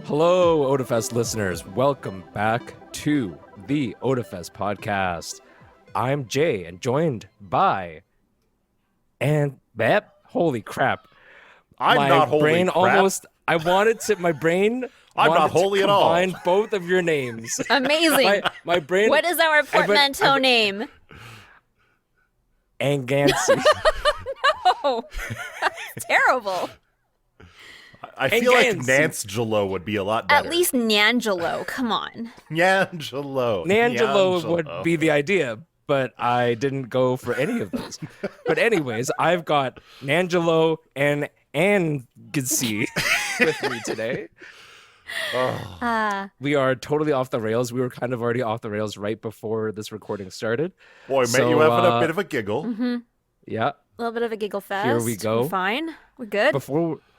Hello, Otafest listeners. Welcome back to the Otafest podcast. I'm Jay and joined by holy crap. I'm not holy brain crap. almost I wanted to my brain I'm wanted not holy to at all. combine both of your names. Amazing. my brain What is our portmanteau name? Angcy. Oh, that's terrible. I feel like Angcy. Nangelo would be a lot better. At least Nangelo. Come on. Nangelo would be the idea, but I didn't go for any of those. But anyways, I've got Nangelo and Angcy with me today. We are totally off the rails. We were kind of already off the rails right before this recording started. Boy, mate, you having a bit of a giggle. Mm-hmm. Yeah. A little bit of a giggle fest. Here we go. We're fine. We're good.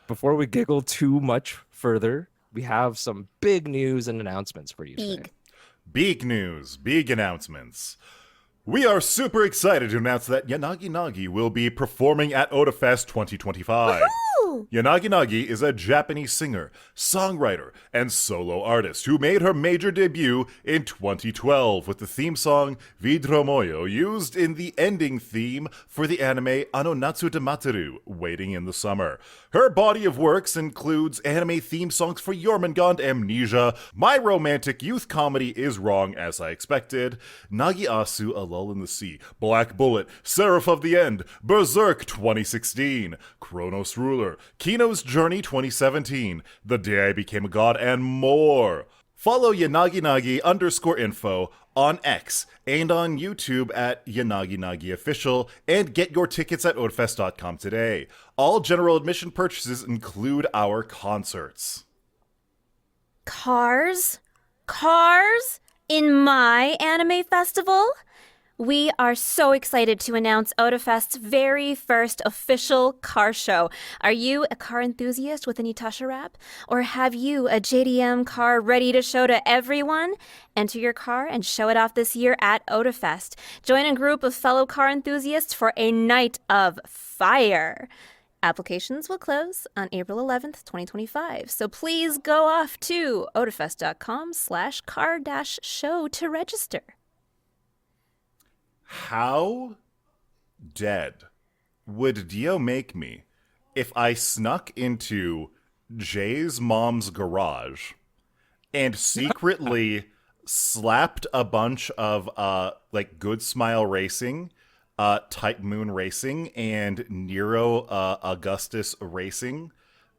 Before we giggle too much further, we have some big news and announcements for you today. Big news, big announcements. We are super excited to announce that Yanagi Nagi will be performing at Otafest 2025. Woohoo! Yanagi Nagi is a Japanese singer, songwriter, and solo artist who made her major debut in 2012 with the theme song Vidro Moyo, used in the ending theme for the anime Ano Natsu de Materu, Waiting in the Summer. Her body of works includes anime theme songs for Jormungand Amnesia, My Romantic Youth Comedy Is Wrong As I Expected, Nagi Asu, A Lull in the Sea, Black Bullet, Seraph of the End, Berserk 2016, Chronos Ruler, Kino's Journey 2017, The Day I Became a God, and more. Follow Yanagi Nagi _info on X and on YouTube at Yanagi Nagi Official, and get your tickets at otafest.com today. All general admission purchases include our concerts. Cars? Cars? In my anime festival? We are so excited to announce Otafest's very first official car show. Are you a car enthusiast with an Itasha wrap? Or have you a JDM car ready to show to everyone? Enter your car and show it off this year at Otafest. Join a group of fellow car enthusiasts for a night of fire. Applications will close on April 11th, 2025. So please go off to otafest.com/car-show to register. How dead would Dio make me if I snuck into Jay's mom's garage and secretly slapped a bunch of like Good Smile Racing, Type Moon Racing, and Nero Augustus Racing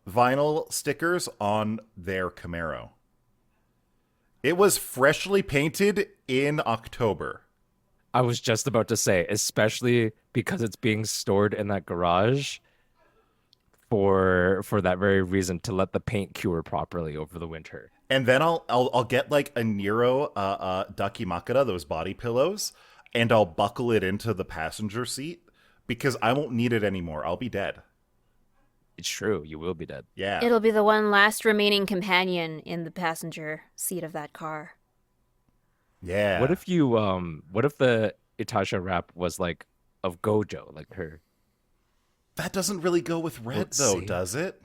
vinyl stickers on their Camaro? It was freshly painted in October. I was just about to say, especially because it's being stored in that garage for that very reason, to let the paint cure properly over the winter. And then I'll get like a Nero Dakimakura, those body pillows, and I'll buckle it into the passenger seat because I won't need it anymore. I'll be dead. It's true, you will be dead. Yeah. It'll be the one last remaining companion in the passenger seat of that car. Yeah. What if the Itasha wrap was like of Gojo, like her? That doesn't really go with red Let's though, see. does it?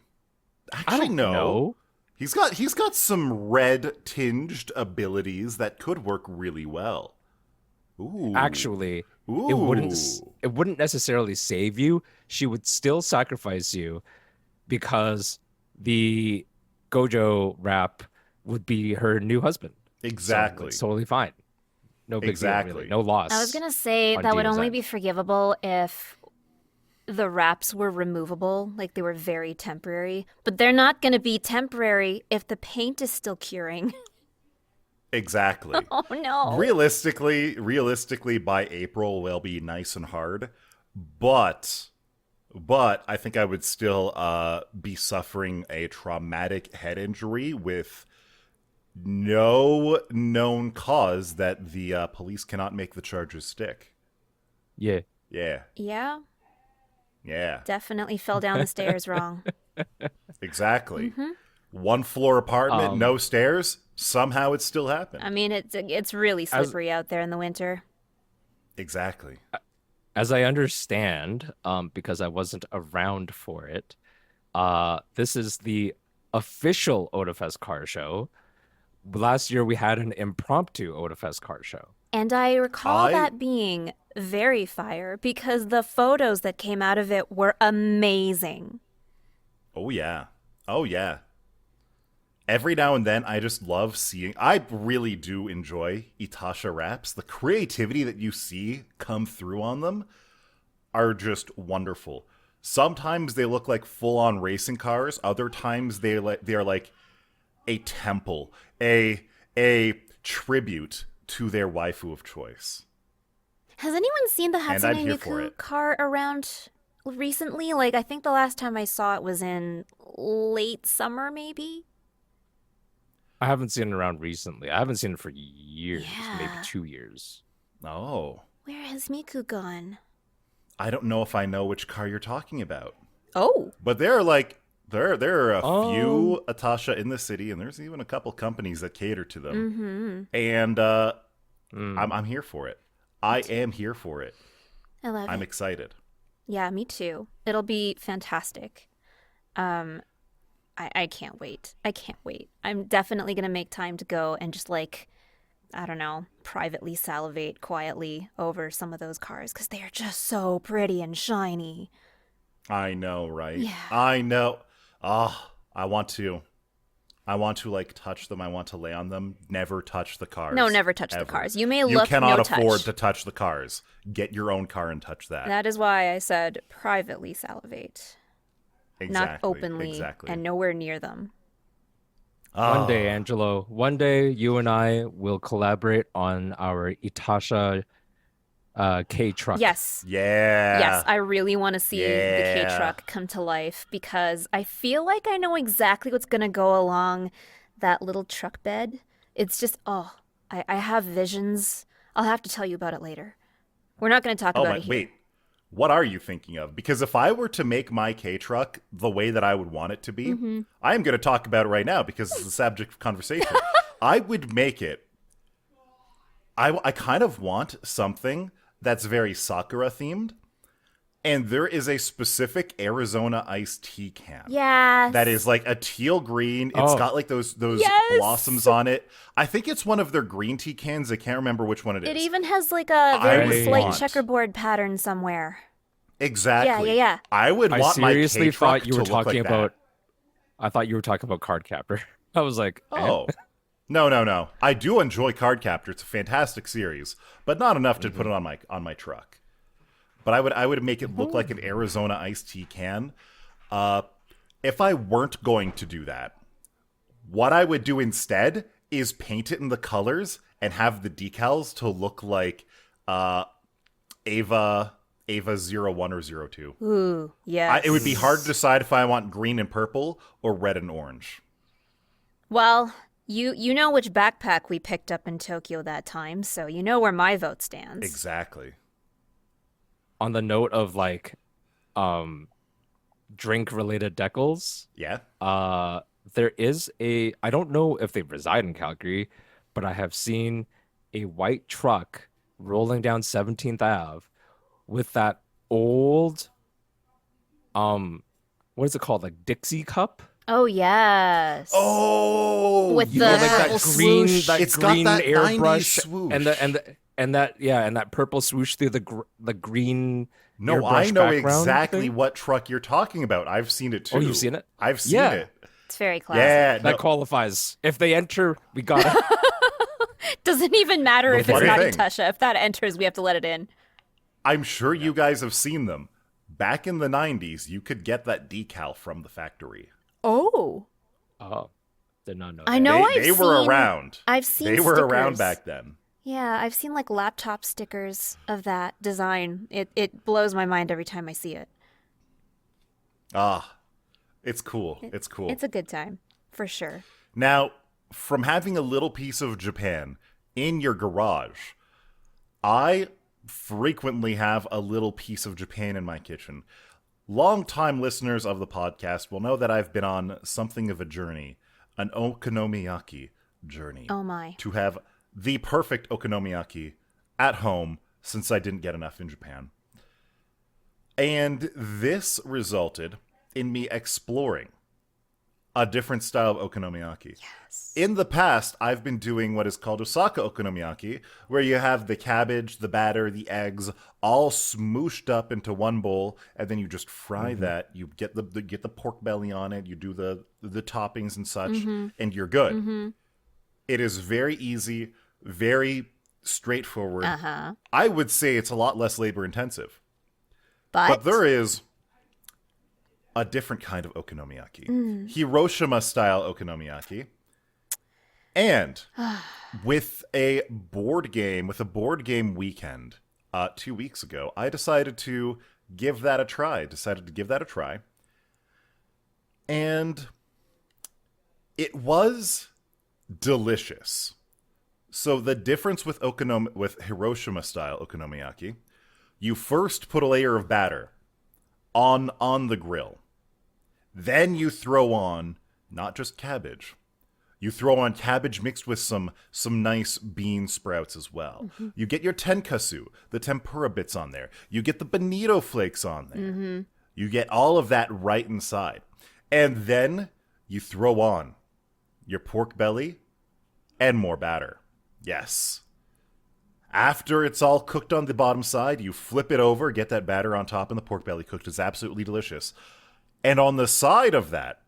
I Actually, don't no. know. He's got some red tinged abilities that could work really well. Ooh. Actually, Ooh. it wouldn't necessarily save you. She would still sacrifice you because the Gojo wrap would be her new husband. Exactly. So it's totally fine. No big Exactly. deal, really. No loss. I was going to say on that would Dio's only end. be forgivable if the wraps were removable, like they were very temporary. But they're not going to be temporary if the paint is still curing. Exactly. Oh, no. Realistically, by April, they'll be nice and hard. But I think I would still be suffering a traumatic head injury with no known cause that the police cannot make the charges stick. Yeah. Yeah. Yeah, Yeah. definitely fell down the stairs wrong. Exactly. One floor apartment, no stairs. Somehow it still happened. I mean, it's really slippery out there in the winter. Exactly. As I understand, because I wasn't around for it, this is the official Otafest car show. Last year we had an impromptu Otafest car show. And I recall I that being very fire because the photos that came out of it were amazing. Oh yeah. Oh yeah. Every now and then I just love seeing I really do enjoy Itasha wraps. The creativity that you see come through on them are just wonderful. Sometimes they look like full-on racing cars, other times they are like a temple, a tribute to their waifu of choice. Has anyone seen the And I'm Hatsune here for Miku it. car around recently? Like, I think the last time I saw it was in late summer, maybe? I haven't seen it around recently. I haven't seen it for years, maybe Yeah. 2 years. Oh. Where has Miku gone? I don't know if I know which car you're talking about. Oh. But there are a Oh. few Itasha in the city, and there's even a couple companies that cater to them. Mm-hmm. And Mm. I'm here for it. I am here for it. I love I'm it. excited. Yeah, me too. It'll be fantastic. I can't wait. I can't wait. I'm definitely gonna make time to go and just like, I don't know, privately salivate quietly over some of those cars because they are just so pretty and shiny. I know, right? Yeah. I know. Ah, I want to like touch them. I want to lay on them. Never touch the cars. No, never touch ever. the cars. You may You look, cannot no afford touch. to touch the cars. Get your own car and touch that. That is why I said privately salivate, Exactly. not openly, Exactly. and nowhere near them. One day, Ah, Angelo, one day you and I will collaborate on our Itasha K truck. Yes. yeah. Yes, I really want to see the K Yeah. truck come to life because I feel like I know exactly what's going to go along that little truck bed. It's just, I have visions. I'll have to tell you about it later. We're not going to talk Oh, about it here. wait. What are you thinking of? Because if I were to make my K truck the way that I would want it to be, Mm-hmm. I am going to talk about it right now because it's the subject of conversation. I would make it. I kind of want something that's very Sakura themed, and there is a specific Arizona iced tea can. Yes. That is like a teal green. It's Oh. got like those Yes! blossoms on it. I think it's one of their green tea cans. I can't remember which one it is. It even has like a very would slight want- checkerboard pattern somewhere. Exactly. Yeah. I would I want my seriously K truck thought you were to look talking like about. I thought you were talking about Card Captor. I was like, that. Oh. No. I do enjoy Card Captor. It's a fantastic series, but not enough to put it on my truck. But I would make it look like an Arizona iced tea can. If I weren't going to do that, what I would do instead is paint it in the colors and have the decals to look like Ava 01 or 02. Ooh, yes. It would be hard to decide if I want green and purple or red and orange. Well, you know which backpack we picked up in Tokyo that time, so you know where my vote stands. Exactly. on the note of like, drink related decals. Yeah. There is I don't know if they reside in Calgary, but I have seen a white truck rolling down 17th Ave with that old, what is it called? Like Dixie cup? Oh yes. Oh, With You the know, like that purple green, swoosh. that It's got green that 90s airbrush swoosh. and that purple swoosh through the green. No, I airbrush know background exactly thing. what truck you're talking about. I've seen it too. Oh, you've seen it? I've seen Yeah. it. It's very classic. Yeah. That No, qualifies. If they enter, we got it. Doesn't even matter The if it's funny not thing- Itasha. If that enters, we have to let it in. I'm sure you guys have seen them. Back in the 90s, you could get that decal from the factory. Oh. Oh, did not know. I that. know They were seen- around. I've seen They were around stickers. back then. Yeah, I've seen like laptop stickers of that design. It blows my mind every time I see it. Ah, it's cool. It's cool. It's a good time, for sure. Now, from having a little piece of Japan in your garage, I frequently have a little piece of Japan in my kitchen. Longtime listeners of the podcast will know that I've been on something of a journey, an okonomiyaki journey, Oh my. to have the perfect okonomiyaki at home since I didn't get enough in Japan. And this resulted in me exploring a different style of okonomiyaki. Yes. In the past, I've been doing what is called Osaka okonomiyaki, where you have the cabbage, the batter, the eggs all smooshed up into one bowl, and then you just fry that. You get the pork belly on it. You do the toppings and such, and you're good. It is very easy, very straightforward. I would say it's a lot less labor intensive. But there is a different kind of okonomiyaki. Hiroshima style okonomiyaki. And with a board game weekend 2 weeks ago, I decided to give that a try. And it was delicious. So the difference with Hiroshima style okonomiyaki, you first put a layer of batter on the grill. Then you throw on not just cabbage. You throw on cabbage mixed with some nice bean sprouts as well. You get your tenkatsu, the tempura bits on there. You get the bonito flakes on there. You get all of that right inside. And then you throw on your pork belly and more batter. Yes. After it's all cooked on the bottom side, you flip it over, get that batter on top, and the pork belly cooked. It's absolutely delicious. And on the side of that,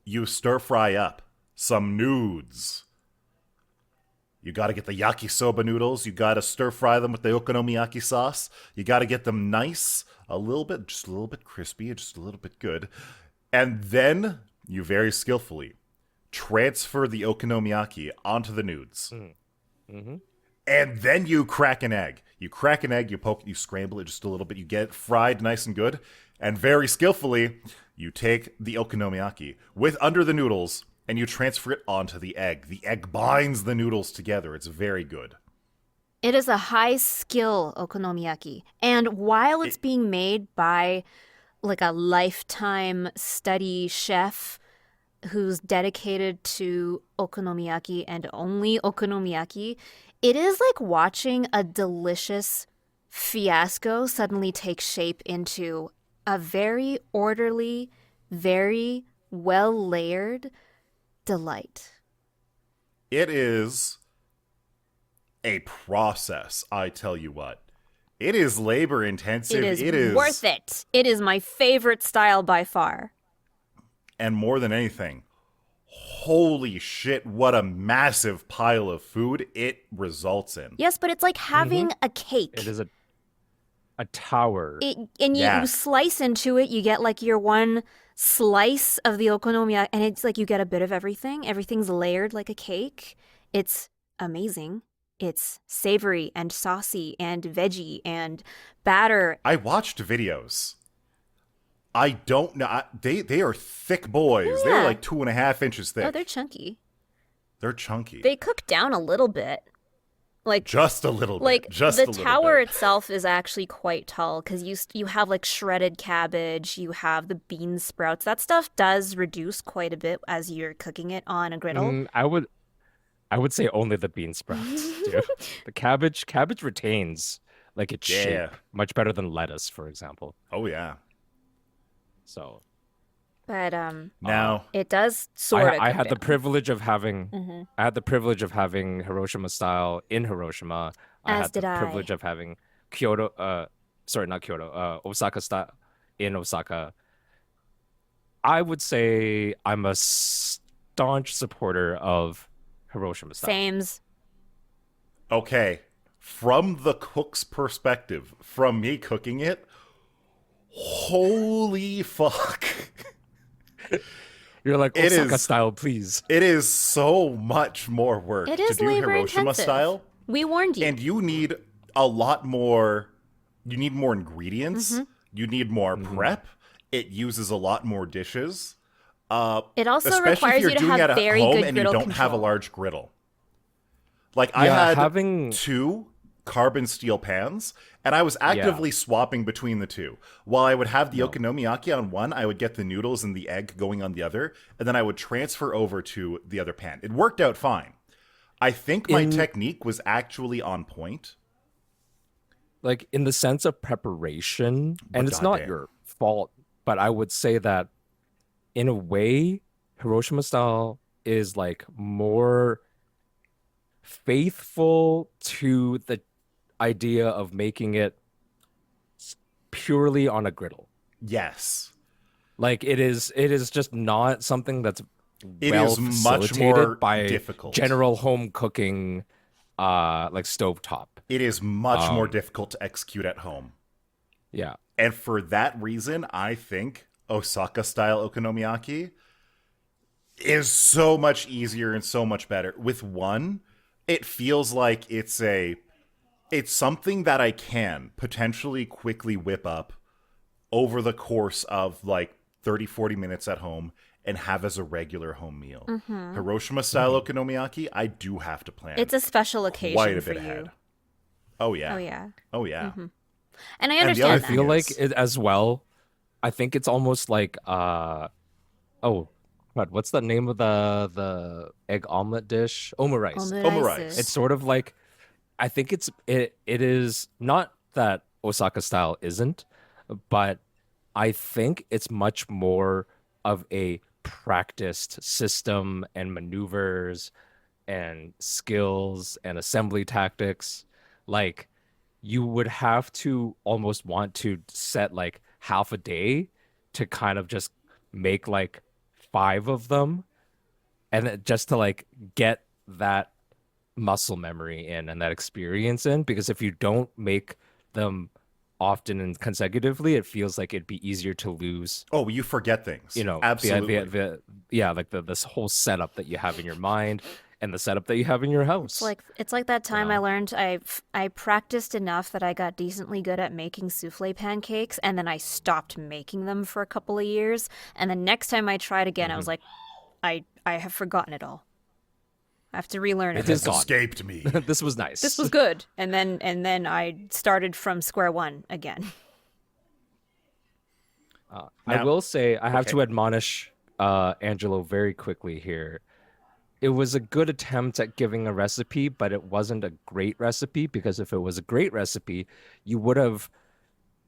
you stir fry up some nudes. You got to get the yakisoba noodles. You got to stir fry them with the okonomiyaki sauce. You got to get them nice, just a little bit crispy, just a little bit good. And then you very skillfully transfer the okonomiyaki onto the nudes. And then you crack an egg. You scramble it just a little bit. You get it fried nice and good. And very skillfully, you take the okonomiyaki under the noodles and you transfer it onto the egg. The egg binds the noodles together. It's very good. It is a high skill okonomiyaki. And while it's being made by like a lifetime study chef who's dedicated to okonomiyaki and only okonomiyaki, it is like watching a delicious fiasco suddenly take shape into a very orderly, very well-layered delight. It is a process, I tell you what. It is labor intensive. It is worth it. It is my favorite style by far. And more than anything, holy shit, what a massive pile of food it results in. Yes, but it's like having a cake. It is a tower. You slice into it, you get like your one slice of the okonomiyaki, and it's like you get a bit of everything. Everything's layered like a cake. It's amazing. It's savory and saucy and veggie and batter. I watched videos. I don't know. They are thick boys. Oh, yeah. They're like 2.5 inches thick. Oh, they're chunky. They're chunky. They cook down a little bit. Like just a little bit. Like just the a little tower bit. itself is actually quite tall because you have like shredded cabbage, you have the bean sprouts. That stuff does reduce quite a bit as you're cooking it on a griddle. I would say only the bean sprouts do. The cabbage retains like its shape much better than lettuce, for example. Oh yeah. So, but now it does sort of. I had the privilege of having. I had the privilege of having Hiroshima style in Hiroshima. I had the privilege of having Kyoto. Sorry, not Kyoto. Osaka style in Osaka. I would say I'm a staunch supporter of Hiroshima style. Sames. Okay, from the cook's perspective, from me cooking it. Holy fuck. You're like, Osaka style, please. It is so much more work to do Hiroshima intensive. style. We warned you. And you need a lot more, you need more ingredients. You need more prep. It uses a lot more dishes. It also especially requires if you're you to doing have it at very home good and you griddle don't have a control. large griddle. Like I had having 2 carbon steel pans, and I was actively swapping between the 2. While I would have the okonomiyaki on one, I would get the noodles and the egg going on the other, and then I would transfer over to the other pan. It worked out fine. I think my technique was actually on point. Like in the sense of preparation, and it's not your fault, but I would say that in a way, Hiroshima style is like more faithful to the idea of making it purely on a griddle. Yes. Like it is just not something that's It well is much more facilitated by difficult. general home cooking like stovetop. It is much more difficult to execute at home. Yeah. And for that reason, I think Osaka style okonomiyaki is so much easier and so much better. With one, it feels like it's something that I can potentially quickly whip up over the course of like 30, 40 minutes at home and have as a regular home meal. Hiroshima style okonomiyaki, I do have to plan It's a special quite occasion a for bit you. ahead. Oh yeah. Oh yeah. Oh yeah. And I And the other understand I that. feel like is- it as well. I think it's almost like oh God, what's the name of the egg omelet dish? Omurice. Omurice. It's sort of like I think it is not that Osaka style isn't, but I think it's much more of a practiced system and maneuvers and skills and assembly tactics. Like you would have to almost want to set like half a day to kind of just make like five of them and just to like get that muscle memory in and that experience in because if you don't make them often and consecutively it feels like it'd be easier to lose Oh, you forget things. you know Absolutely. yeah like this whole setup that you have in your mind and the setup that you have in your house. It's like that time know? I learned I practiced enough that I got decently good at making souffle pancakes, and then I stopped making them for a couple of years. And the next time I tried again, I was like, I have forgotten it all. I have to relearn It it. is gone. Escaped me. This was nice. This was good, and then I started from square one again. I Now- will say I have okay. to admonish Angelo very quickly here. It was a good attempt at giving a recipe, but it wasn't a great recipe because if it was a great recipe, you would have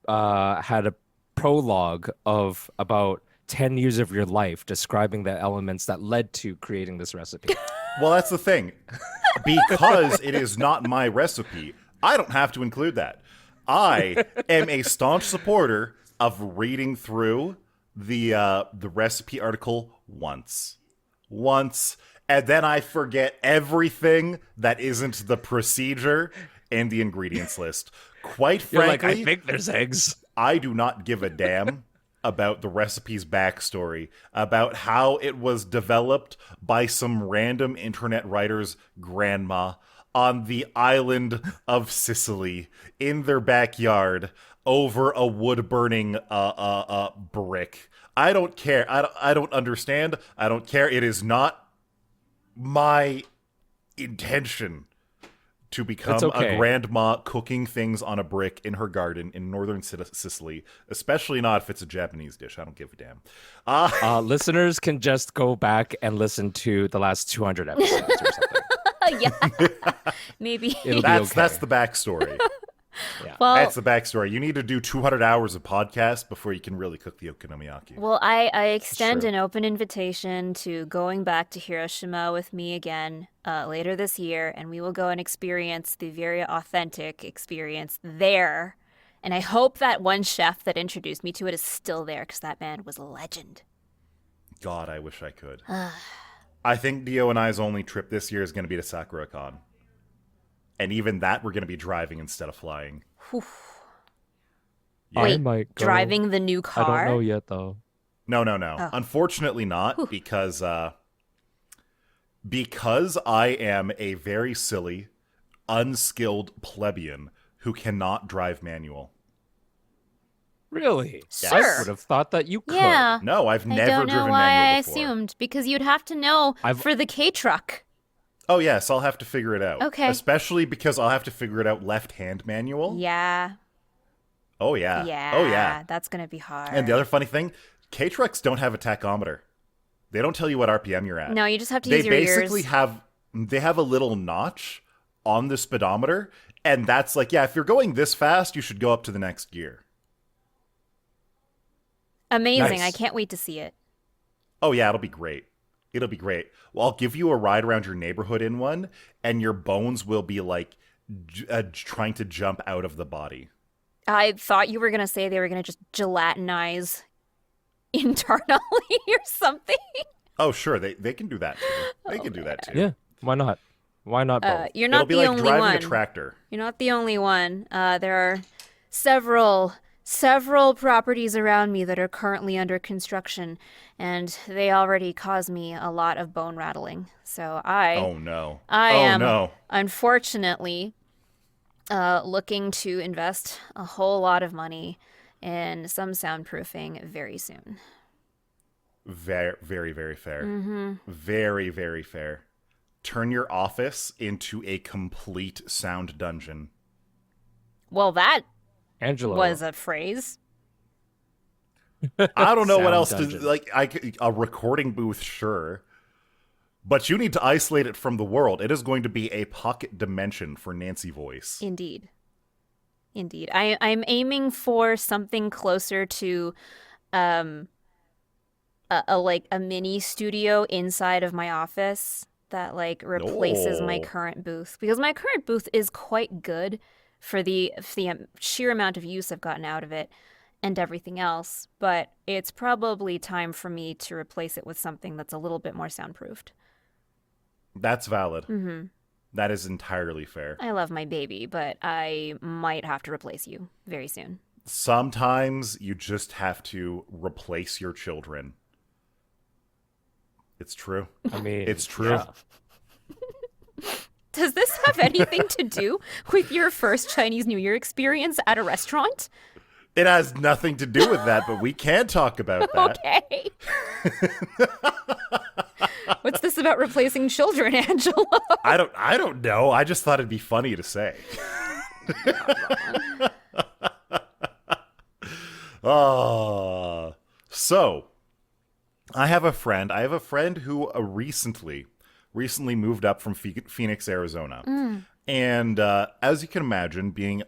had a prologue of about 10 years of your life describing the elements that led to creating this recipe. Well, that's the thing. Because it is not my recipe, I don't have to include that. I am a staunch supporter of reading through the recipe article once, and then I forget everything that isn't the procedure and the ingredients list. Quite You're like, frankly, I think there's eggs. I do not give a damn about the recipe's backstory, about how it was developed by some random internet writer's grandma on the island of Sicily in their backyard over a wood-burning brick. I don't care. I don't understand. I don't care. It is not my intention to become It's okay. a grandma cooking things on a brick in her garden in northern Sicily, especially not if it's a Japanese dish. I don't give a damn. Listeners can just go back and listen to the last 200 episodes or something. Yeah, maybe. It'll be That's okay. that's the backstory. Well, That's the backstory. You need to do 200 hours of podcast before you can really cook the okonomiyaki. Well, I extend true. an open invitation to going back to Hiroshima with me again later this year, and we will go and experience the very authentic experience there. And I hope that one chef that introduced me to it is still there, because that man was a legend. God, I wish I could. I think Dio and I's only trip this year is going to be to SakuraCon. And even that, we're going to be driving instead of flying. Yeah. I Wait, might go. driving the new I car? don't know yet though. No. Oh. Unfortunately not, because I am a very silly, unskilled plebeian who cannot drive manual. Really? Sure. I would have thought that you could. Yeah. No, I've I never don't know driven why manual I before. assumed, because you'd have to know for the K truck. Oh yes, I'll have to figure it out. Okay. Especially because I'll have to figure it out left-hand manual. Yeah. Oh yeah. Yeah. Oh yeah. That's going to be hard. And the other funny thing, K-trucks don't have a tachometer. They don't tell you what RPM you're at. No, you just have to They use your basically ears. have a little notch on the speedometer, and that's like, yeah, if you're going this fast, you should go up to the next gear. Amazing. Nice. I can't wait to see it. Oh yeah, it'll be great. It'll be great. Well, I'll give you a ride around your neighborhood in one, and your bones will be like trying to jump out of the body. I thought you were gonna say they were gonna just gelatinize internally or something. Oh sure, they can do that too. They can do that too. Yeah, why not? Why not both? You're It'll not be the like only driving one. a tractor. You're not the only one. There are several properties around me that are currently under construction, and they already cause me a lot of bone rattling. So Oh no. I Oh am no. unfortunately looking to invest a whole lot of money in some soundproofing very soon. Very, very, very fair. Mm-hmm. Very, very fair. Turn your office into a complete sound dungeon. Well, that Angelo. was a phrase. I don't know what Sound else dungeon. to like. A recording booth, sure, but you need to isolate it from the world. It is going to be a pocket dimension for Nancy voice. Indeed. Indeed. I'm aiming for something closer to a mini studio inside of my office that like replaces my Oh. current booth, because my current booth is quite good for the sheer amount of use I've gotten out of it and everything else, but it's probably time for me to replace it with something that's a little bit more soundproofed. That's valid. Mm-hmm. That is entirely fair. I love my baby, but I might have to replace you very soon. Sometimes you just have to replace your children. It's true. I mean, It's true. yeah. Does this have anything to do with your first Chinese New Year experience at a restaurant? It has nothing to do with that, but we can talk about that. Okay. What's this about replacing children, Angelo? I don't know. I just thought it'd be funny to say. So I have a friend. Who recently moved up from Phoenix, Arizona, and as you can imagine, being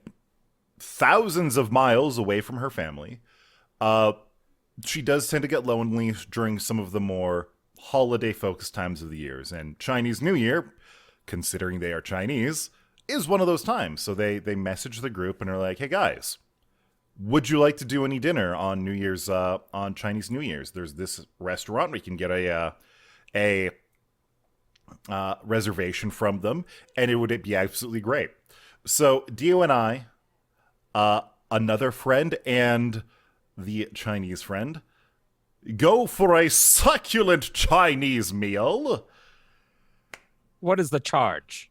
thousands of miles away from her family, she does tend to get lonely during some of the more holiday-focused times of the years. And Chinese New Year, considering they are Chinese, is one of those times. So they message the group and are like, "Hey guys, would you like to do any dinner on New Year's on Chinese New Year's? There's this restaurant we can get a reservation from them, and it would be absolutely great." So Dio and I, another friend, and the Chinese friend go for a succulent Chinese meal. What is the charge?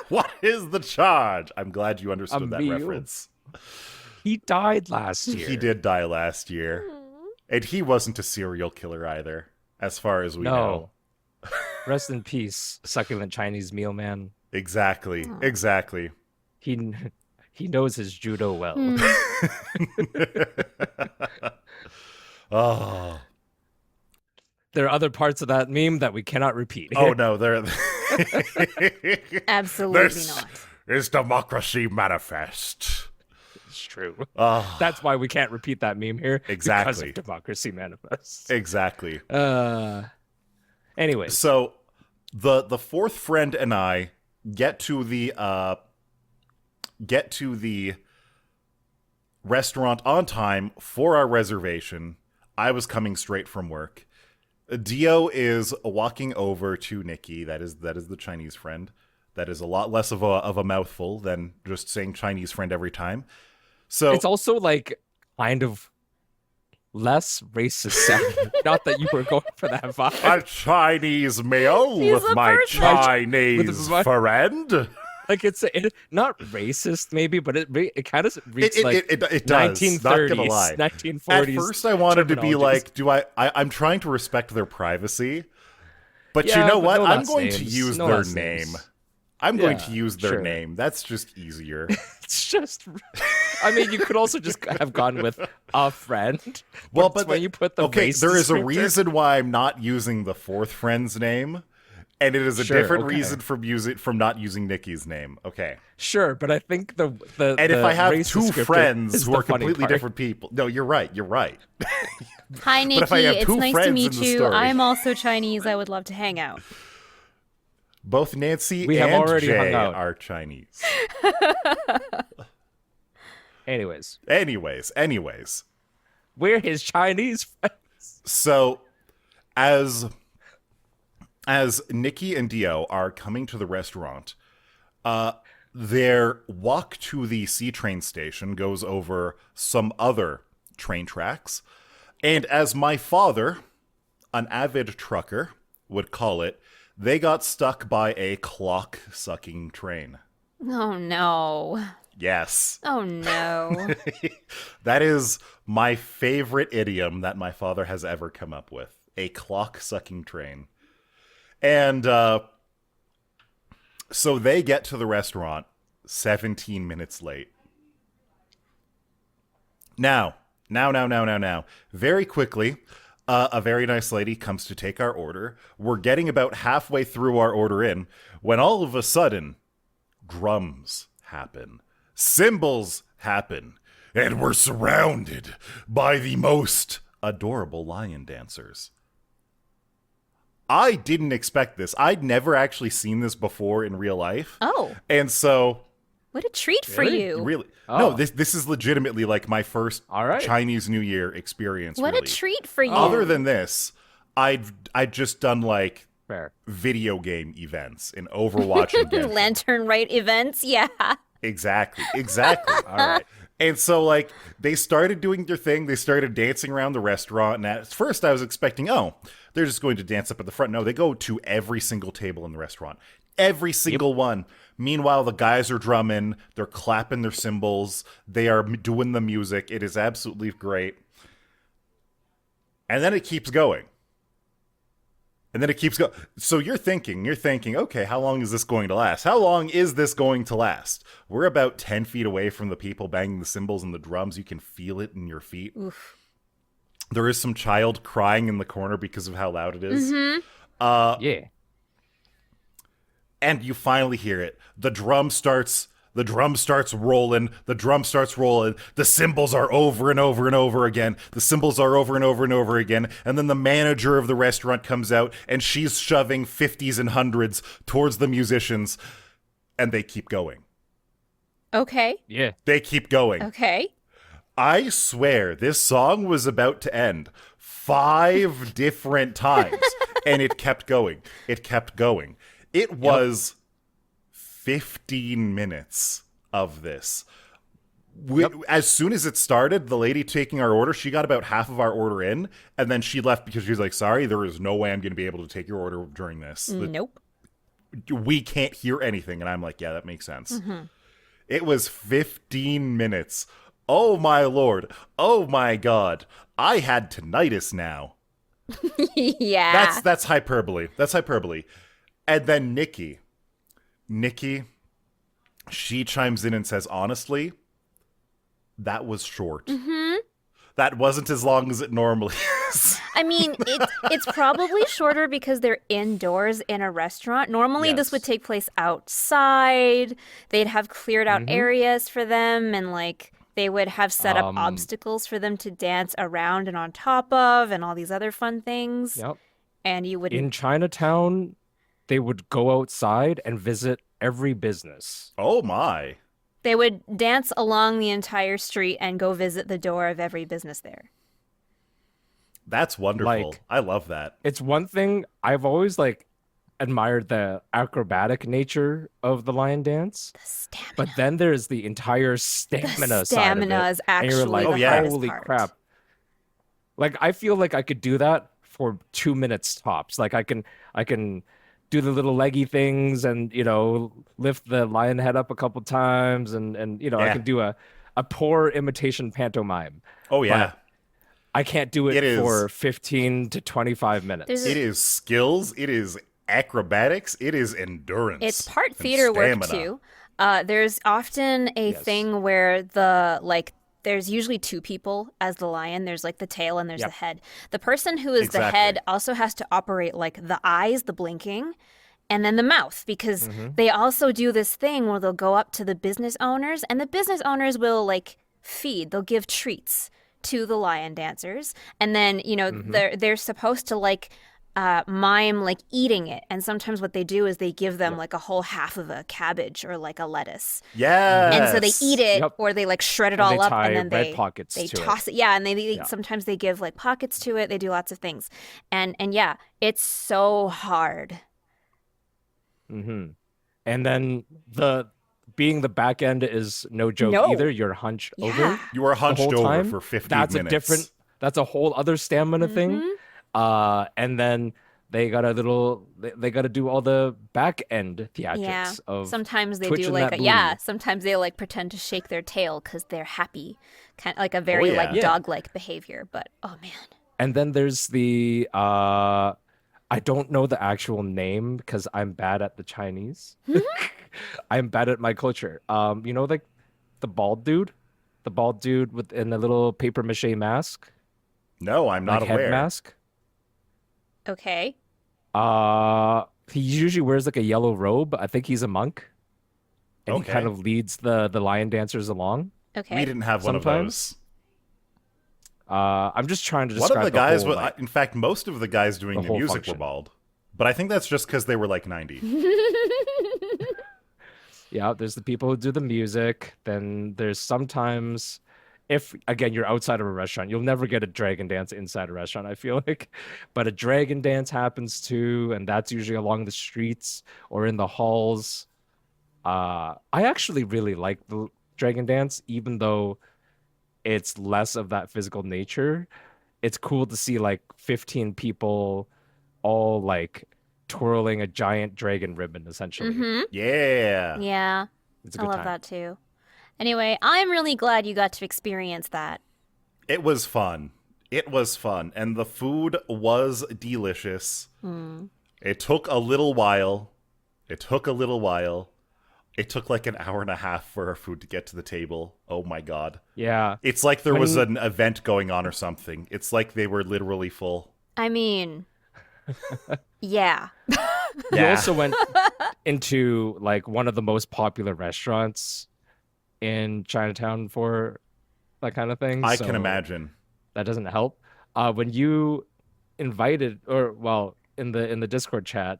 What is the charge? I'm glad you A understood that meal? reference. He died last year. He did die last year. And he wasn't a serial killer either, as far as we know. No. Rest in peace, succulent Chinese meal man. Exactly. Exactly. He knows his judo well. Oh. There are other parts of that meme that we cannot repeat. Oh no, Absolutely not. Is democracy manifest. It's true. Oh, That's why we can't repeat that meme here. Exactly. Because of Democracy Manifest. exactly. Anyways, So the fourth friend and I get to the restaurant on time for our reservation. I was coming straight from work. Dio is walking over to Nikki. That is the Chinese friend. That is a lot less of a mouthful than just saying Chinese friend every time. So it's also like kind of less racist sounding. Not that you were going for that vibe. a Chinese meal He's with a my person. Chinese With my- friend. Like it's not racist maybe, but it kind of reads like It does. 1930s, Not gonna lie. 1940s. At first, I wanted to be terminologies. like, I'm trying to respect their privacy, but Yeah, you know but what? no I'm last going to names. use No their last name. names. I'm going Yeah, to use their sure. name. That's just easier. It's just, I mean, you could also just have gone with a friend. Well, but but when you put the okay, race there is a descriptor- reason why I'm not using the fourth friend's name, and it is a Sure, different okay. reason from not using Nikki's name. Okay, Sure, but I think the and if I have race two descriptor friends is who the are funny completely part. different people, no, you're right. You're right. Hi, Nikki. if I have It's two nice to friends meet in the you. story- I'm also Chinese. I would love to hang out. Both Nancy We have and already Jay hung out. are Chinese. Anyways, Anyways. we're his Chinese friends. So as Nikki and Dio are coming to the restaurant, their walk to the C train station goes over some other train tracks. And as my father, an avid trucker, would call it, they got stuck by a clock-sucking train. Oh, no. Yes. Oh, no. That is my favorite idiom that my father has ever come up with. A clock-sucking train. And so they get to the restaurant 17 minutes late. Now. Very quickly, a very nice lady comes to take our order. We're getting about halfway through our order in when all of a sudden, drums happen. Cymbals happen. And we're surrounded by the most adorable lion dancers. I didn't expect this. I'd never actually seen this before in real life. Oh, And so, what a treat for Really? you. really, Oh. no, this is legitimately like my first All right. Chinese New Year experience. What really. a treat for you. Other than this, I'd just done like Fair. video game events in Overwatch and Genshin. Lantern Rite events, yeah. Exactly. All right. And so, like, they started doing their thing. They started dancing around the restaurant. And at first, I was expecting, oh, they're just going to dance up at the front. No, they go to every single table in the restaurant. Every single one. Meanwhile, the guys are drumming. They're clapping their cymbals. They are doing the music. It is absolutely great. And then it keeps going. And then it keeps going. So you're thinking, okay, how long is this going to last? How long is this going to last? We're about 10 feet away from the people banging the cymbals and the drums. You can feel it in your feet. Oof. There is some child crying in the corner because of how loud it is. Yeah. And you finally hear it. The drum starts rolling. The cymbals are over and over and over again. The cymbals are over and over and over again. And then the manager of the restaurant comes out and she's shoving 50s and 100s towards the musicians. And they keep going. Okay. Yeah. They keep going. Okay. I swear this song was about to end 5 different times. And it kept going. It was 15 minutes of this. As soon as it started, the lady taking our order, she got about half of our order in, and then she left because she was like, sorry, there is no way I'm going to be able to take your order during this. Nope. We can't hear anything. And I'm like, yeah, that makes sense. It was 15 minutes. Oh, my Lord. Oh, my God. I had tinnitus now. Yeah. That's hyperbole. And then Nikki, she chimes in and says, honestly, that was short. That wasn't as long as it normally is. I mean, it's probably shorter because they're indoors in a restaurant. Normally, this Yes. would take place outside. They'd have cleared out areas for them, and like they would have set up obstacles for them to dance around and on top of, and all these other fun things. Yep. And you would In Chinatown, they would go outside and visit every business. Oh, my. they would dance along the entire street and go visit the door of every business there. That's wonderful. Like- I love that. It's one thing I've always like admired the acrobatic nature of the lion dance, The stamina. but then there's the entire stamina The side of stamina it. is And you're actually like, the hardest holy part. crap. Like I feel like I could do that for 2 minutes tops. Like I can do the little leggy things and lift the lion head up a couple times and I Yeah. can do a poor imitation pantomime. Oh, yeah. But I can't do it, It is- for 15 to 25 minutes. There's It is skills. It is acrobatics. It is endurance. It's part and theater work stamina. too. There's often a Yes. thing where there's usually two people as the lion. There's like the tail and there's Yep. the head. The person who is the Exactly. head also has to operate like the eyes, the blinking, and then the mouth, because they also do this thing where they'll go up to the business owners and the business owners will like feed, they'll give treats to the lion dancers, and then Hmm. they're supposed to like mime like eating it, and sometimes what they do is they give them Yep. like a whole half of a cabbage or like a lettuce, Hmm. and so they eat Yes. it, Yep. or they like shred it And they all up, and tie then red pockets they to it. toss it. Yeah, and Yeah. sometimes they give like pockets to it. They do lots of things, and yeah, it's so hard. Hmm. And then the being the back end is no joke No. either. You're hunched Yeah. over You are the hunched whole over time. for 50 That's a minutes. different. That's a whole other stamina thing. Mm-hmm. And then they gotta do all the back end Yeah. theatrics of Sometimes they do twitching like that a, yeah, booty. sometimes they like pretend to shake their tail because they're happy. Kind of like a Oh, very like yeah. Yeah. dog-like behavior, but oh man. And then there's the I don't know the actual name because I'm bad at the Chinese. I'm bad at my culture. Like the bald dude, the bald dude with in a little paper mache mask, No, I'm not like head aware. mask. Okay. He usually wears like a yellow robe. I think he's a monk, and he kind Okay. of leads the lion dancers along Okay. We didn't have one of sometimes. those. I'm just trying to One of the describe the guys, whole like in fact, most of the guys doing the the whole music were function. bald. But I think that's just because they were like 90. Yeah, there's the people who do the music. Then there's sometimes, if again you're outside of a restaurant, you'll never get a dragon dance inside a restaurant, I feel like. But a dragon dance happens too, and that's usually along the streets or in the halls. I actually really like the dragon dance, even though it's less of that physical nature. It's cool to see like 15 people all like twirling a giant dragon ribbon, essentially. Mm-hmm. Yeah. Yeah. It's a I good love time. that too. Anyway, I'm really glad you got to experience that. It was fun. It was fun. And the food was delicious. It took a little while. It took a little while. It took like an hour and a half for our food to get to the table. Oh my god. Yeah. It's like there was When- an event going on or something. It's like they were literally full. I mean, yeah. You Yeah. also went into like one of the most popular restaurants in Chinatown for that kind of thing. I So can imagine. that doesn't help. When you invited, or well, in the Discord chat,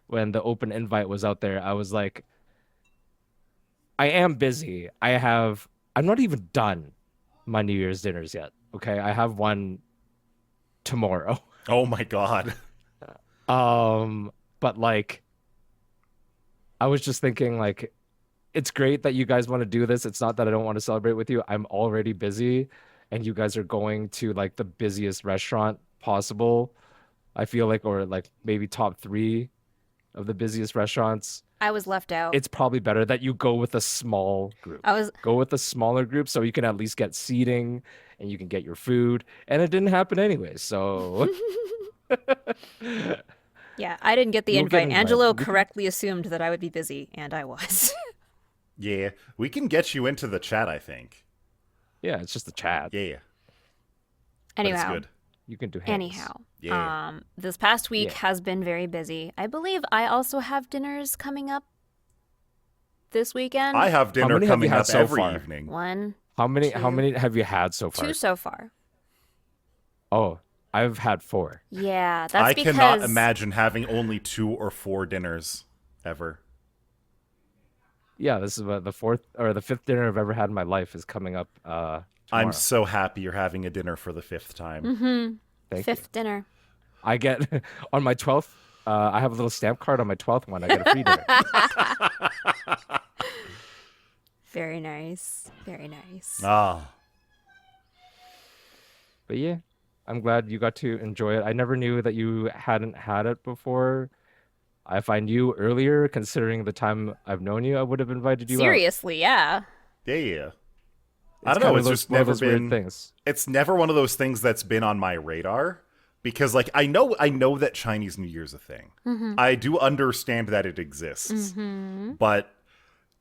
when the open invite was out there, I was like, I am busy. I'm not even done my New Year's dinners yet. Okay, I have one tomorrow. Oh my god. But like, I was just thinking like, it's great that you guys want to do this. It's not that I don't want to celebrate with you. I'm already busy, and you guys are going to like the busiest restaurant possible. I feel like, or like maybe top three of the busiest restaurants. I was left out. It's probably better that you go with a small group. I was Go with a smaller group so you can at least get seating and you can get your food. And it didn't happen anyway. So Yeah, I didn't get the You'll get invite. invited. Angelo We can- correctly assumed that I would be busy, and I was. Yeah. We can get you into the chat, I think. yeah, it's just a chat. Yeah. But it's Anyhow, good. You can do hangs. anyhow. Yeah. This past week Yeah. has been very busy. I believe I also have dinners coming up this weekend. I have dinner many have you coming had up so every far? evening. One, How many Two. have you had so far? two so far. Oh, I've had 4. Yeah, that's I because cannot imagine having only 2 or 4 dinners ever. Yeah, this is the 4th or the 5th dinner I've ever had in my life is coming up tomorrow. I'm so happy you're having a dinner for the 5th time. Thank fifth dinner. I get on my 12th. I have a little stamp card on my 12th one. I get a free dinner. Very nice. Very nice. Ah. But yeah, I'm glad you got to enjoy it. I never knew that you hadn't had it before. If I knew earlier, considering the time I've known you, I would have invited you out. Seriously, yeah. Yeah. I It's don't know. kind of It's those- just one of never those weird been. things. It's never one of those things that's been on my radar because, like, I know that Chinese New Year's a thing. I do understand that it exists, but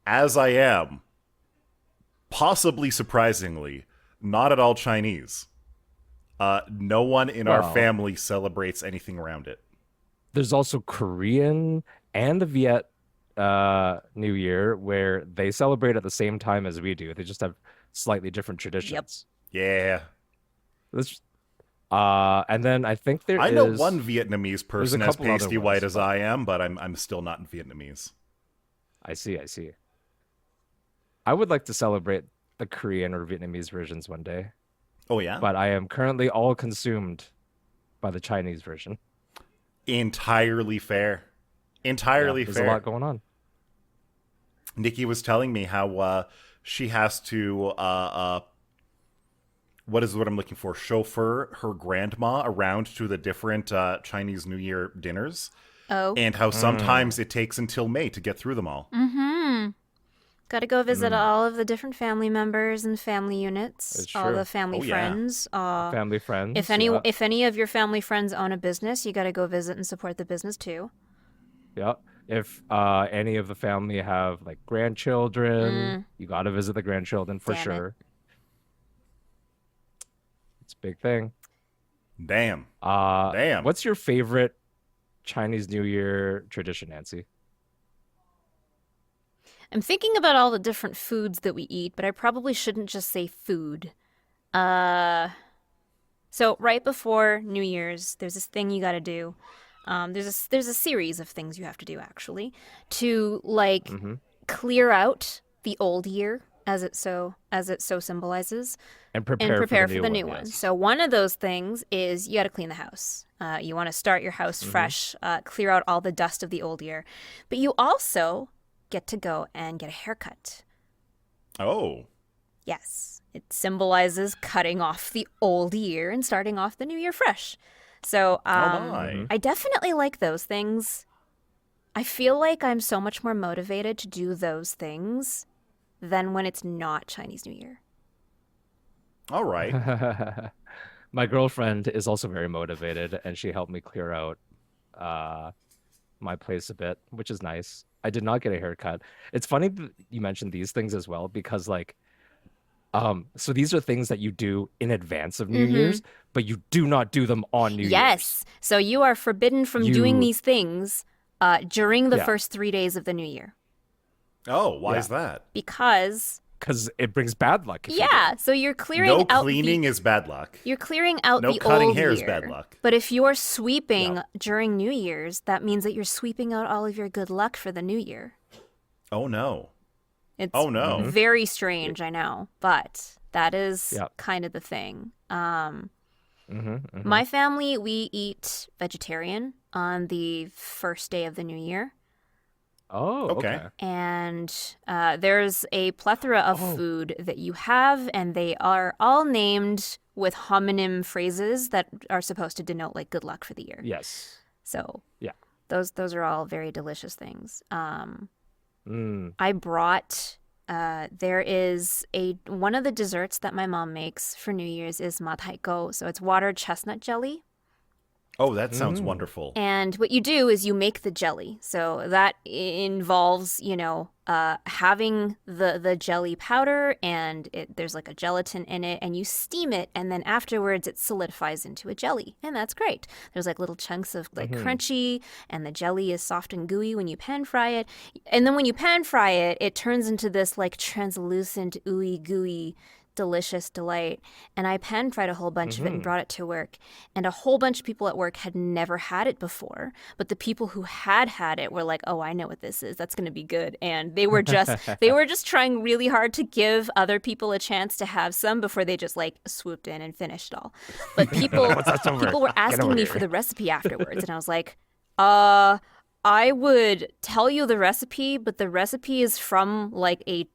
as I am, possibly surprisingly, not at all Chinese. No one in our Wow. family celebrates anything around it. There's also Korean and the Viet New Year where they celebrate at the same time as we do. They just have slightly different traditions. Yeah. Let's and then I think I know one Vietnamese there's a person as couple other pasty white ones, as but I am, but I'm still not Vietnamese. I see. I would like to celebrate the Korean or Vietnamese versions one day, Oh yeah? but I am currently all consumed by the Chinese version. Entirely fair. Yeah, Entirely there's a lot fair. going on. Nikki was telling me how she has to what is what I'm looking for? Chauffeur her grandma around to the different Chinese New Year dinners, Oh. and how Mm, sometimes it takes until May to get through them all. Mm-hmm. Got to go visit mm, all of the different family members and family units, it's all the true. family Oh yeah. friends. Family, If friends. any Yeah, if any of your family friends own a business, you got to go visit and support the business too. yeah. If any of the family have like grandchildren, Mm, you got to visit the grandchildren for damn it. sure. It's a big thing. Damn. Damn. What's your favorite Chinese New Year tradition, Nancy? I'm thinking about all the different foods that we eat, but I probably shouldn't just say food. Uh, so right before New Year's, there's this thing you got to do. There's a series of things you have to do actually to like Mm-hmm. clear out the old year as it so symbolizes And and prepare for the prepare for new the one, new one. yes. So one of those things is you got to clean the house. You want to start your house Mm-hmm. fresh, clear out all the dust of the old year, but you also get to go and get a haircut. Oh. Yes, it symbolizes cutting off the old year and starting off the new year fresh. So Oh Mm-hmm. my. I definitely like those things. I feel like I'm so much more motivated to do those things than when it's not Chinese New Year. All right. My girlfriend is also very motivated, and she helped me clear out uh, my place a bit, which is nice. I did not get a haircut. It's funny that you mentioned these things as well, because like, so these are things that you do in advance of New Mm-hmm. Year's, but you do not do them on New Year's. Yes. So you are forbidden from doing You, these things during the yeah, first 3 days of the new year. Oh, why yeah, is that? Because, because it brings bad luck if you do. yeah, so you're clearing No out the cleaning is bad luck. you're clearing out No the cutting old hair is bad year. luck. But if you're Yeah. sweeping during New Year's, that means that you're sweeping out all of your good luck for the new year. Oh no. It's Oh no. Mm-hmm. very strange, I know, but that is Yeah. kind of the thing. Mm-hmm. Mm-hmm. My family, we eat vegetarian on the first day of the new year. Oh, Okay. okay. And there's a plethora of Oh, food that you have, and they are all named with homonym phrases that are supposed to denote like good luck for the year. yes. So Yeah. those are all very delicious things. Mm. I brought there is a one of the desserts that my mom makes for New Year's is ma tai go, so it's watered chestnut jelly. Oh, that sounds Mm. wonderful. And what you do is you make the jelly. So that involves, having the jelly powder, and there's like a gelatin in it, and you steam it, and then afterwards it solidifies into a jelly, and that's great. There's like little chunks of like Mm-hmm. crunchy, and the jelly is soft and gooey when you pan fry it, and then when you pan fry it, it turns into this like translucent, ooey gooey delicious delight. And I pan fried a whole bunch of it and Mm-hmm. brought it to work. And a whole bunch of people at work had never had it before. But the people who had had it were like, "Oh, I know what this is. That's going to be good." And they were just trying really hard to give other people a chance to have some before they just like swooped in and finished it all. But Once that's over, people were get asking over me for here. the recipe afterwards, and I was like, I would tell you the recipe, but the recipe is from like a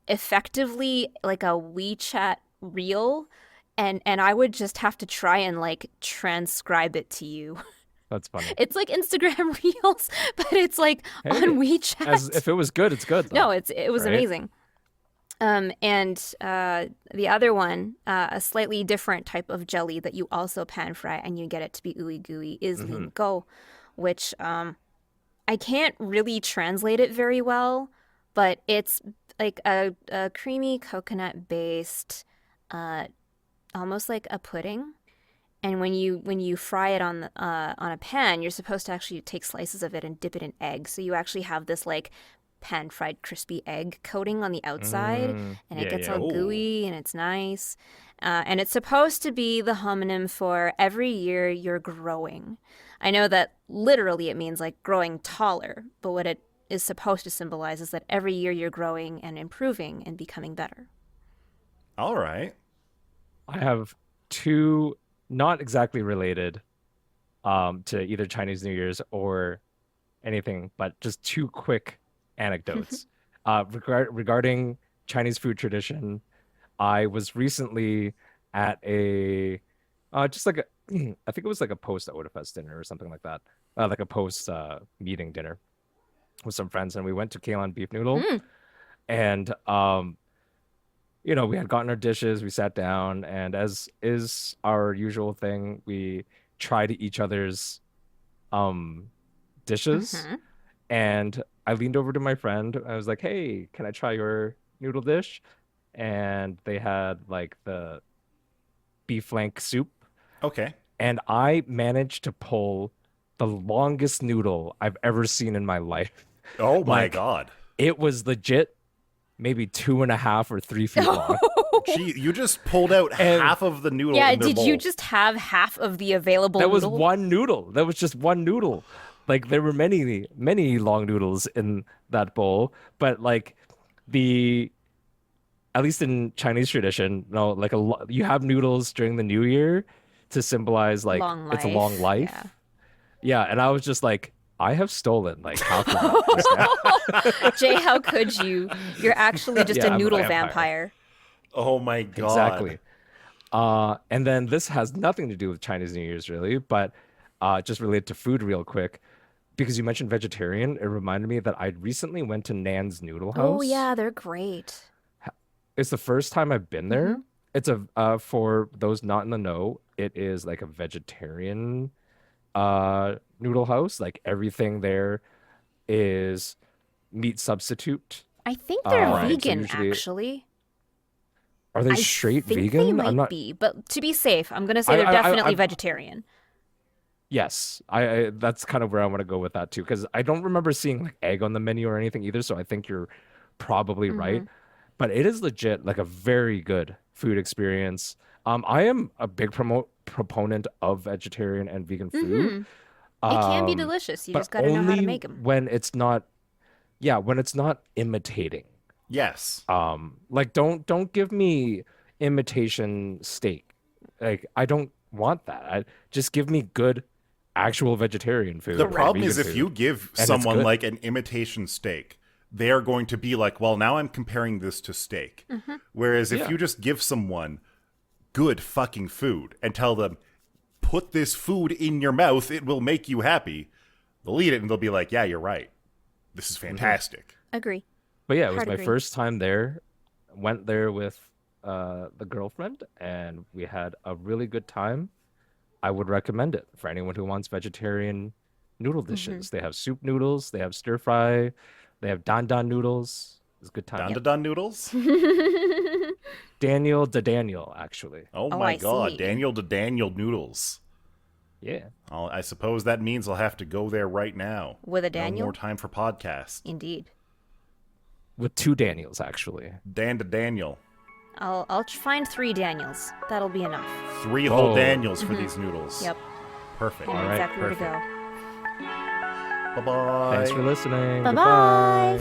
effectively like a WeChat reel, and I would just have to try and like transcribe it to you. That's funny. It's like Instagram reels, but it's like Hey, on as WeChat. if it was good, it's good No, though, it was right? amazing. And the other one, a slightly different type of jelly that you also pan fry and you get it to be ooey gooey is Mm-hmm. lim go, which I can't really translate it very well, but it's like a creamy coconut based, almost like a pudding. And when you fry it on a pan, you're supposed to actually take slices of it and dip it in egg. So you actually have this like pan-fried crispy egg coating on the outside, and it yeah, gets yeah. all gooey and it's nice. And it's supposed to be the homonym for every year you're growing. I know that literally it means like growing taller, but what it is supposed to symbolize is that every year you're growing and improving and becoming better. All right. I have two not exactly related to either Chinese New Year's or anything, but just two quick anecdotes. Regarding Chinese food tradition, I was recently at a just like a I think it was like a post Otafest dinner or something like that. Like a post meeting dinner with some friends, and we went to Kailan beef noodle. And we had gotten our dishes, we sat down, and as is our usual thing, we tried each other's dishes. And I leaned over to my friend. I was like, "Hey, can I try your noodle dish?" And they had like the beef flank soup, Okay. and I managed to pull the longest noodle I've ever seen in my life. Oh my Like, God. it was legit maybe 2.5 or 3 feet long. Gee, you just pulled out And- half of the noodle Yeah, in their did you bowl. just have half of the available That was noodle? one noodle. That was just one noodle. Like there were many, many long noodles in that bowl, but like the at least in Chinese tradition, no, like you have noodles during the New Year to symbolize like Long it's a long life, life. yeah. Yeah, and I was just like, I have stolen like half of that just now. Jay, how could you? You're actually just Yeah, a I'm a noodle vampire. vampire. Oh my God. Exactly. And then this has nothing to do with Chinese New Year's really, but just related to food real quick. Because you mentioned vegetarian, it reminded me that I recently went to Nan's Noodle House. Oh yeah, they're great. It's the first time I've been there. It's for those not in the know, it is like a vegetarian noodle house. Like everything there is meat substitute. I think they're Right, so vegan, usually- actually. Are they I straight think vegan? they might I'm not. be, but to be safe, I'm gonna say I- they're I- definitely I- vegetarian. Yes, I that's kind of where I want to go with that too, because I don't remember seeing like egg on the menu or anything either. So I think you're probably right. But it is legit like a very good food experience. I am a big proponent of vegetarian and vegan food. It can be Um, delicious. You but just gotta know how to only make them. when it's not, yeah, when it's not imitating. Yes. Like don't give me imitation steak. Like I don't want that. I just give me good actual vegetarian food. The or problem vegan is if food. you give it's someone good. like an imitation steak, they're going to be like, well, now I'm comparing this to steak. Whereas if Yeah. you just give someone good fucking food and tell them, put this food in your mouth, it will make you happy, they'll eat it and they'll be like, yeah, you're right. This is fantastic. Agree. But yeah, it was Hard my agree. first time there. Went there with the girlfriend, and we had a really good time. I would recommend it for anyone who wants vegetarian noodle dishes. They have soup noodles, they have stir fry, they have dan dan noodles. It's a good time. Don to Don noodles? Daniel to Daniel, actually. Oh Oh, my I God. see. Daniel to Daniel noodles. Yeah. I suppose that means I'll have to go there right now. With a No Daniel? more time for podcast. Indeed. With 2 Daniels, actually. Dan to Daniel. I'll find 3 Daniels. That'll be enough. 3 whole Oh. Daniels for these noodles. Yep. Perfect. I know All right, exactly where to perfect. go. Bye-bye. Thanks for listening. Bye bye.